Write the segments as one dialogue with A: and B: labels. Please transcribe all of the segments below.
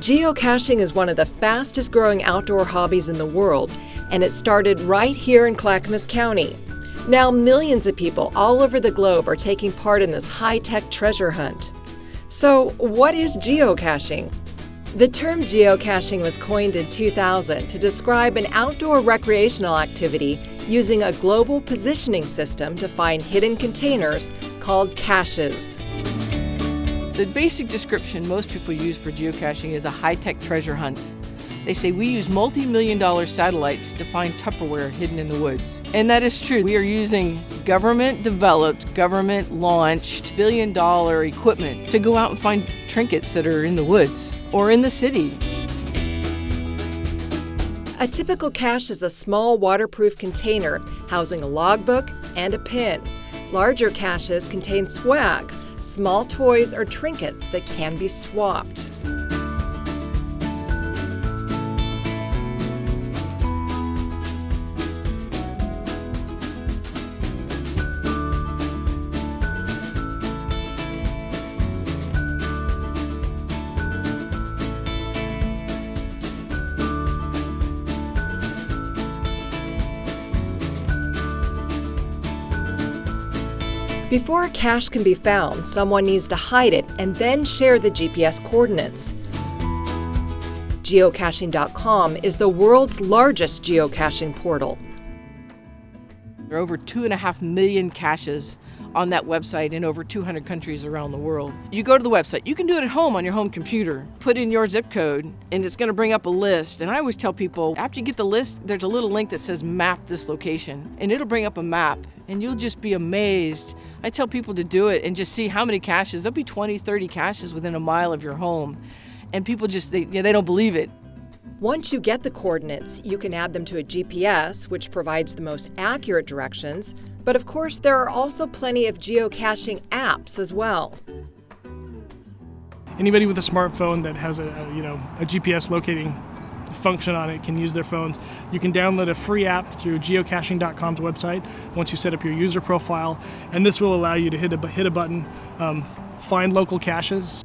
A: Geocaching is one of the fastest growing outdoor hobbies in the world, and it started right here in Clackamas County. Now millions of people all over the globe are taking part in this high-tech treasure hunt. So what is geocaching? The term geocaching was coined in 2000 to describe an outdoor recreational activity using a global positioning system to find hidden containers called caches.
B: The basic description most people use for geocaching is a high-tech treasure hunt. They say we use multi-million-dollar satellites to find Tupperware hidden in the woods. And that is true. We are using government-developed, government-launched, billion-dollar equipment to go out and find trinkets that are in the woods or in the city.
A: A typical cache is a small waterproof container housing a logbook and a pin. Larger caches contain swag, small toys or trinkets that can be swapped. Before a cache can be found, someone needs to hide it and then share the GPS coordinates. Geocaching.com is the world's largest geocaching portal.
B: There are over 2.5 million caches on that website in over 200 countries around the world. You go to the website, you can do it at home on your home computer. Put in your zip code and it's going to bring up a list. And I always tell people, after you get the list, there's a little link that says map this location. And it'll bring up a map and you'll just be amazed. I tell people to do it and just see how many caches. There'll be 20, 30 caches within a mile of your home. And people just, they don't believe it.
A: Once you get the coordinates, you can add them to a GPS, which provides the most accurate directions. But of course, there are also plenty of geocaching apps as well.
C: Anybody with a smartphone that has a GPS locating function on it can use their phones. You can download a free app through Geocaching.com's website once you set up your user profile, and this will allow you to hit a button, find local caches.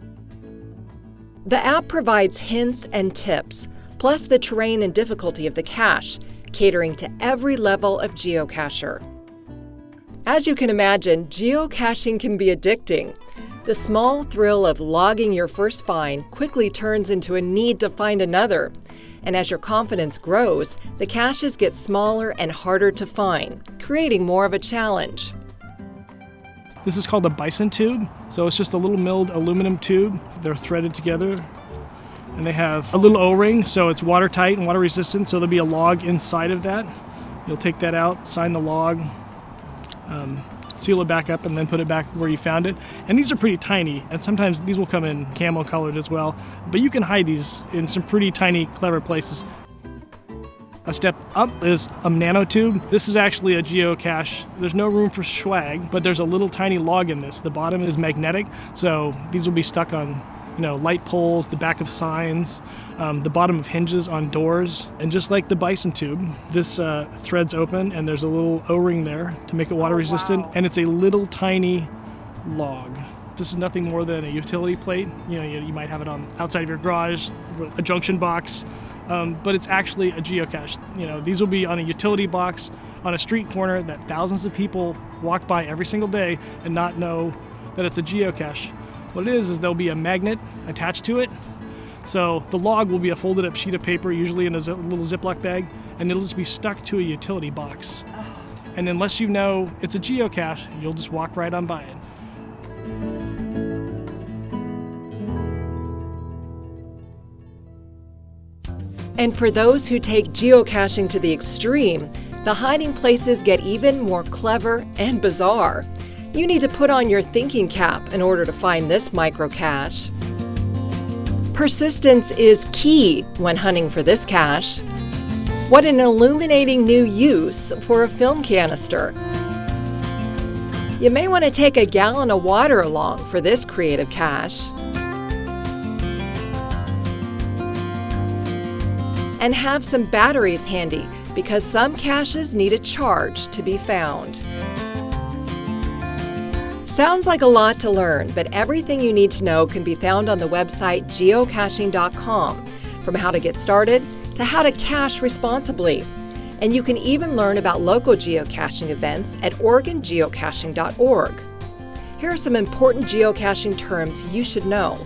A: The app provides hints and tips, plus the terrain and difficulty of the cache, catering to every level of geocacher. As you can imagine, geocaching can be addicting. The small thrill of logging your first find quickly turns into a need to find another. And as your confidence grows, the caches get smaller and harder to find, creating more of a challenge.
C: This is called a bison tube. So it's just a little milled aluminum tube. They're threaded together. And they have a little O-ring, so it's watertight and water resistant, so there'll be a log inside of that. You'll take that out, sign the log, seal it back up, and then put it back where you found it. And these are pretty tiny, and sometimes these will come in camo colored as well, but you can hide these in some pretty tiny, clever places. A step up is a nanotube. This is actually a geocache. There's no room for swag, but there's a little tiny log in this. The bottom is magnetic, so these will be stuck on light poles, the back of signs, the bottom of hinges on doors. And just like the bison tube, this threads open and there's a little O-ring there to make it water resistant. Wow. And it's a little tiny log. This is nothing more than a utility plate. You might have it on outside of your garage, a junction box, but it's actually a geocache. These will be on a utility box on a street corner that thousands of people walk by every single day and not know that it's a geocache. What it is there'll be a magnet attached to it. So the log will be a folded up sheet of paper, usually in a little Ziploc bag, and it'll just be stuck to a utility box. And unless you know it's a geocache, you'll just walk right on by it.
A: And for those who take geocaching to the extreme, the hiding places get even more clever and bizarre. You need to put on your thinking cap in order to find this micro-cache. Persistence is key when hunting for this cache. What an illuminating new use for a film canister. You may want to take a gallon of water along for this creative cache. And have some batteries handy because some caches need a charge to be found. Sounds like a lot to learn, but everything you need to know can be found on the website Geocaching.com, from how to get started to how to cache responsibly. And you can even learn about local geocaching events at OregonGeocaching.org. Here are some important geocaching terms you should know.